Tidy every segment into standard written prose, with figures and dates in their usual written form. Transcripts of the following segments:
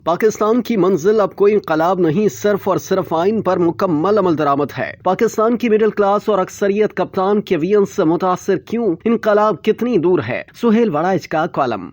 پاکستان کی منزل اب کوئی انقلاب نہیں، صرف اور صرف آئین پر مکمل عمل درآمد ہے۔ پاکستان کی مڈل کلاس اور اکثریت کپتان کے وین سے متاثر کیوں؟ انقلاب کتنی دور ہے؟ سہیل وڑائچ کا کالم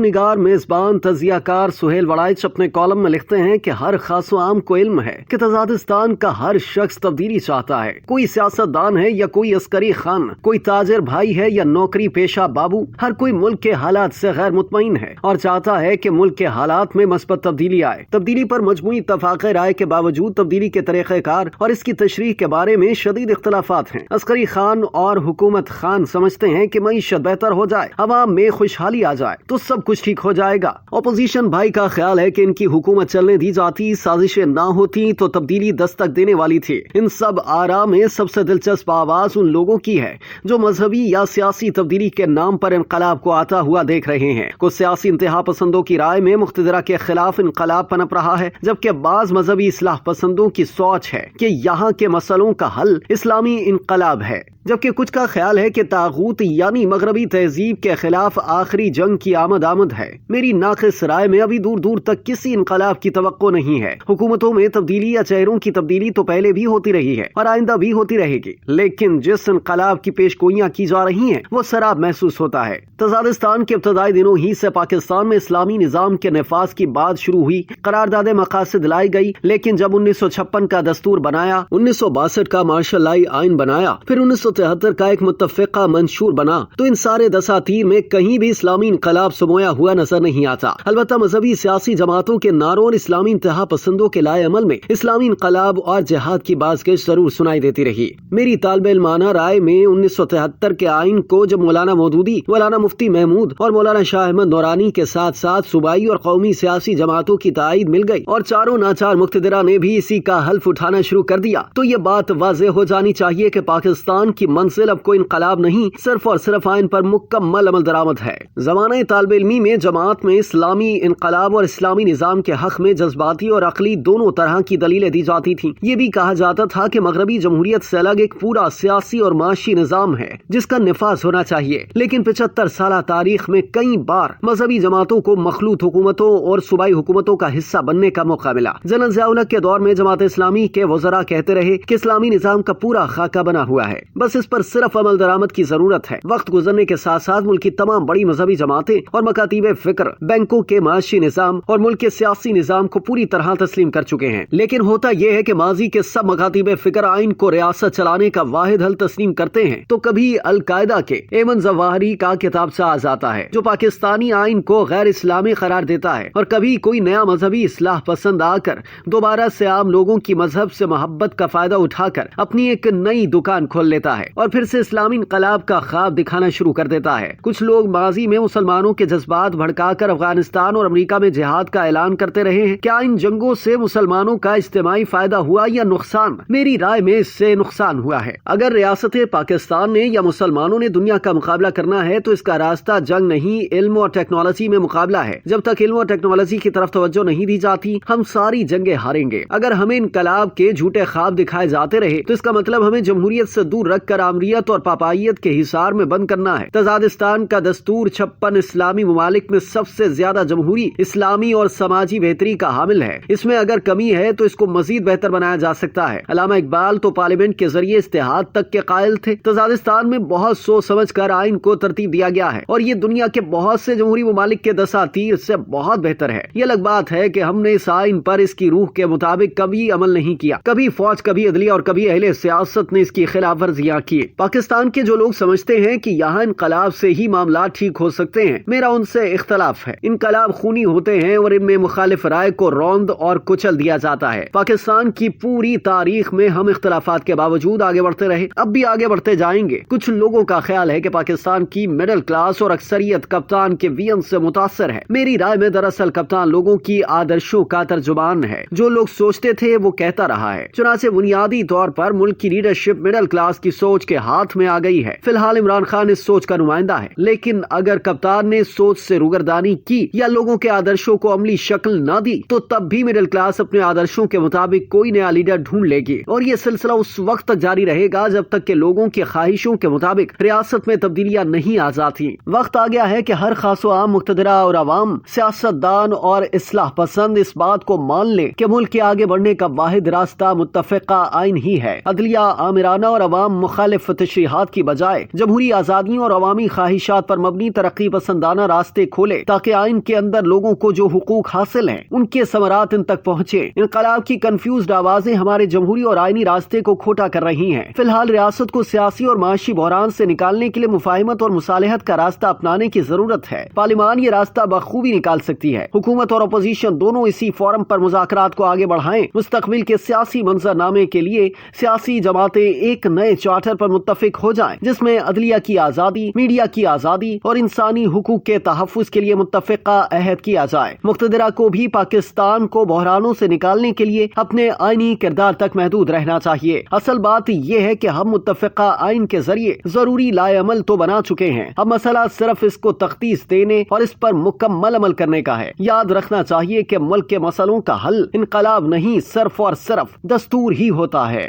نگار میزبان تجزیہ کار سہیل وڑائچ اپنے کالم میں لکھتے ہیں کہ ہر خاص و عام کو علم ہے کہ تزادستان کا ہر شخص تبدیلی چاہتا ہے۔ کوئی سیاست دان ہے یا کوئی عسکری خان، کوئی تاجر بھائی ہے یا نوکری پیشہ بابو، ہر کوئی ملک کے حالات سے غیر مطمئن ہے اور چاہتا ہے کہ ملک کے حالات میں مثبت تبدیلی آئے۔ تبدیلی پر مجموعی اتفاق رائے کے باوجود تبدیلی کے طریقہ کار اور اس کی تشریح کے بارے میں شدید اختلافات ہیں۔ عسکری خان اور حکومت خان سمجھتے ہیں کہ معیشت بہتر ہو جائے، عوام میں خوشحالی آ جائے تو سب کچھ ٹھیک ہو جائے گا۔ اپوزیشن بھائی کا خیال ہے کہ ان کی حکومت چلنے دی جاتی، سازشیں نہ ہوتی تو تبدیلی دستک دینے والی تھی۔ ان سب آراء میں سب سے دلچسپ آواز ان لوگوں کی ہے جو مذہبی یا سیاسی تبدیلی کے نام پر انقلاب کو آتا ہوا دیکھ رہے ہیں۔ کچھ سیاسی انتہا پسندوں کی رائے میں مقتدرہ کے خلاف انقلاب پنپ رہا ہے، جبکہ بعض مذہبی اصلاح پسندوں کی سوچ ہے کہ یہاں کے مسئلوں کا حل اسلامی انقلاب ہے، جبکہ کچھ کا خیال ہے کہ طاغوت یعنی مغربی تہذیب کے خلاف آخری جنگ کی آمد ہے۔ میری ناقص رائے میں ابھی دور دور تک کسی انقلاب کی توقع نہیں ہے۔ حکومتوں میں تبدیلی یا چہروں کی تبدیلی تو پہلے بھی ہوتی رہی ہے اور آئندہ بھی ہوتی رہے گی، لیکن جس انقلاب کی پیشگوئیاں کی جا رہی ہیں وہ سراب محسوس ہوتا ہے۔ تزادستان کے ابتدائی دنوں ہی سے پاکستان میں اسلامی نظام کے نفاذ کی بات شروع ہوئی، قرارداد مقاصد لائی گئی، لیکن جب 1956 کا دستور بنایا، 1962 کا مارشل لائی آئین بنایا، پھر 1973 کا ایک متفقہ منشور بنا، تو ان سارے دساتیر میں کہیں بھی اسلامی انقلاب سمویا ہوا نظر نہیں آتا۔ البتہ مذہبی سیاسی جماعتوں کے نعروں اور اسلامی انتہا پسندوں کے لائے عمل میں اسلامی انقلاب اور جہاد کی بازگشت ضرور سنائی دیتی رہی۔ میری طالب علمانہ رائے میں 1973 کے آئین کو جب مولانا مودودی، مولانا مفتی محمود اور مولانا شاہ احمد نورانی کے ساتھ ساتھ صوبائی اور قومی سیاسی جماعتوں کی تائید مل گئی اور چاروں ناچار مقتدرہ نے بھی اسی کا حلف اٹھانا شروع کر دیا، تو یہ بات واضح ہو جانی چاہیے کہ پاکستان کی منزل اب کوئی انقلاب نہیں، صرف اور صرف آئین پر مکمل عمل درآمد ہے۔ زمانہ طالب علمی میں جماعت میں اسلامی انقلاب اور اسلامی نظام کے حق میں جذباتی اور عقلی دونوں طرح کی دلیلیں دی جاتی تھیں۔ یہ بھی کہا جاتا تھا کہ مغربی جمہوریت سے الگ ایک پورا سیاسی اور معاشی نظام ہے جس کا نفاذ ہونا چاہیے، لیکن 75 سالہ تاریخ میں کئی بار مذہبی جماعتوں کو مخلوط حکومتوں اور صوبائی حکومتوں کا حصہ بننے کا موقع ملا۔ جنرل ضیاء الحق کے دور میں جماعت اسلامی کے وزراء کہتے رہے کہ اسلامی نظام کا پورا خاکہ بنا ہوا ہے، بس اس پر صرف عمل درآمد کی ضرورت ہے۔ وقت گزرنے کے ساتھ ساتھ ملک کی تمام بڑی مذہبی جماعتیں اور مکاتیب فکر بینکوں کے معاشی نظام اور ملک کے سیاسی نظام کو پوری طرح تسلیم کر چکے ہیں، لیکن ہوتا یہ ہے کہ ماضی کے سب مکاتیب فکر آئین کو ریاست چلانے کا واحد حل تسلیم کرتے ہیں تو کبھی القاعدہ کے ایمن ظواہری کا کتابچہ آ جاتا ہے جو پاکستانی آئین کو غیر اسلامی قرار دیتا ہے، اور کبھی کوئی نیا مذہبی اصلاح پسند آ کر دوبارہ سے عام لوگوں کی مذہب سے محبت کا فائدہ اٹھا کر اپنی ایک نئی دکان کھول لیتا ہے اور پھر سے اسلامی انقلاب کا خواب دکھانا شروع کر دیتا ہے۔ کچھ لوگ ماضی میں مسلمانوں کے جذبات بھڑکا کر افغانستان اور امریکہ میں جہاد کا اعلان کرتے رہے ہیں۔ کیا ان جنگوں سے مسلمانوں کا اجتماعی فائدہ ہوا یا نقصان؟ میری رائے میں اس سے نقصان ہوا ہے۔ اگر ریاست پاکستان نے یا مسلمانوں نے دنیا کا مقابلہ کرنا ہے تو اس کا راستہ جنگ نہیں، علم اور ٹیکنالوجی میں مقابلہ ہے۔ جب تک علم اور ٹیکنالوجی کی طرف توجہ نہیں دی جاتی ہم ساری جنگیں ہاریں گے۔ اگر ہمیں انقلاب کے جھوٹے خواب دکھائے جاتے رہے تو اس کا مطلب ہمیں جمہوریت سے دور رکھ کر آمریت اور پاپائیت کے حصار میں بند کرنا ہے۔ تزادستان کا دستور 56 اسلامی ممالک میں سب سے زیادہ جمہوری، اسلامی اور سماجی بہتری کا حامل ہے۔ اس میں اگر کمی ہے تو اس کو مزید بہتر بنایا جا سکتا ہے۔ علامہ اقبال تو پارلیمنٹ کے ذریعے اتحاد تک کے قائل تھے۔ تزادستان میں بہت سوچ سمجھ کر آئین کو ترتیب دیا گیا ہے اور یہ دنیا کے بہت سے جمہوری ممالک کے دساتیر سے بہت بہتر ہے۔ یہ الگ بات ہے کہ ہم نے اس آئین پر اس کی روح کے مطابق کبھی عمل نہیں کیا۔ کبھی فوج، کبھی عدلیہ اور کبھی اہل سیاست نے اس کی خلاف ورزیاں کی۔ پاکستان کے جو لوگ سمجھتے ہیں کہ یہاں انقلاب سے ہی معاملات ٹھیک ہو سکتے ہیں، میرا ان سے اختلاف ہے۔ انقلاب خونی ہوتے ہیں اور ان میں مخالف رائے کو روند اور کچل دیا جاتا ہے۔ پاکستان کی پوری تاریخ میں ہم اختلافات کے باوجود آگے بڑھتے رہے، اب بھی آگے بڑھتے جائیں گے۔ کچھ لوگوں کا خیال ہے کہ پاکستان کی مڈل کلاس اور اکثریت کپتان کے وین سے متاثر ہے۔ میری رائے میں دراصل کپتان لوگوں کی آدرشوں کا ترجمان ہے۔ جو لوگ سوچتے تھے وہ کہتا رہا ہے، چنانچہ بنیادی طور پر ملک کی لیڈرشپ مڈل کلاس کی سوچ کے ہاتھ میں آ گئی ہے۔ فی الحال عمران خان اس سوچ کا نمائندہ ہے، لیکن اگر کپتان نے سوچ سے روگردانی کی یا لوگوں کے آدرشوں کو عملی شکل نہ دی تو تب بھی مڈل کلاس اپنے آدرشوں کے مطابق کوئی نیا لیڈر ڈھونڈ لے گی، اور یہ سلسلہ اس وقت تک جاری رہے گا جب تک کہ لوگوں کی خواہشوں کے مطابق ریاست میں تبدیلیاں نہیں آ جاتی۔ وقت آ گیا ہے کہ ہر خاص و عام مقتدرہ اور عوام، سیاست دان اور اصلاح پسند اس بات کو مان لے کہ ملک کے آگے بڑھنے کا واحد راستہ متفقہ آئین ہی ہے۔ عدلیہ آمرانہ اور عوام مخالف تشریحات کی بجائے جمہوری آزادیوں اور عوامی خواہشات پر مبنی ترقی پسندانہ راستے کھولے تاکہ آئین کے اندر لوگوں کو جو حقوق حاصل ہیں ان کے ثمرات ان تک پہنچے۔ انقلاب کی کنفیوزڈ آوازیں ہمارے جمہوری اور آئینی راستے کو کھوٹا کر رہی ہیں۔ فی الحال ریاست کو سیاسی اور معاشی بحران سے نکالنے کے لیے مفاہمت اور مصالحت کا راستہ اپنانے کی ضرورت ہے۔ پارلیمان یہ راستہ بخوبی نکال سکتی ہے۔ حکومت اور اپوزیشن دونوں اسی فورم پر مذاکرات کو آگے بڑھائیں۔ مستقبل کے سیاسی منظر نامے کے لیے سیاسی جماعتیں ایک نئے چارٹر پر متفق ہو جائیں جس میں عدلیہ کی آزادی، میڈیا کی آزادی اور انسانی حقوق کے تحفظ کے لیے متفقہ عہد کیا جائے۔ مقتدرہ کو بھی پاکستان کو بحرانوں سے نکالنے کے لیے اپنے آئینی کردار تک محدود رہنا چاہیے۔ اصل بات یہ ہے کہ ہم متفقہ آئین کے ذریعے ضروری لائے عمل تو بنا چکے ہیں، اب مسئلہ صرف اس کو تخصیص دینے اور اس پر مکمل عمل کرنے کا ہے۔ یاد رکھنا چاہیے کہ ملک کے مسئلوں کا حل انقلاب نہیں، صرف اور صرف دستور ہی ہوتا ہے۔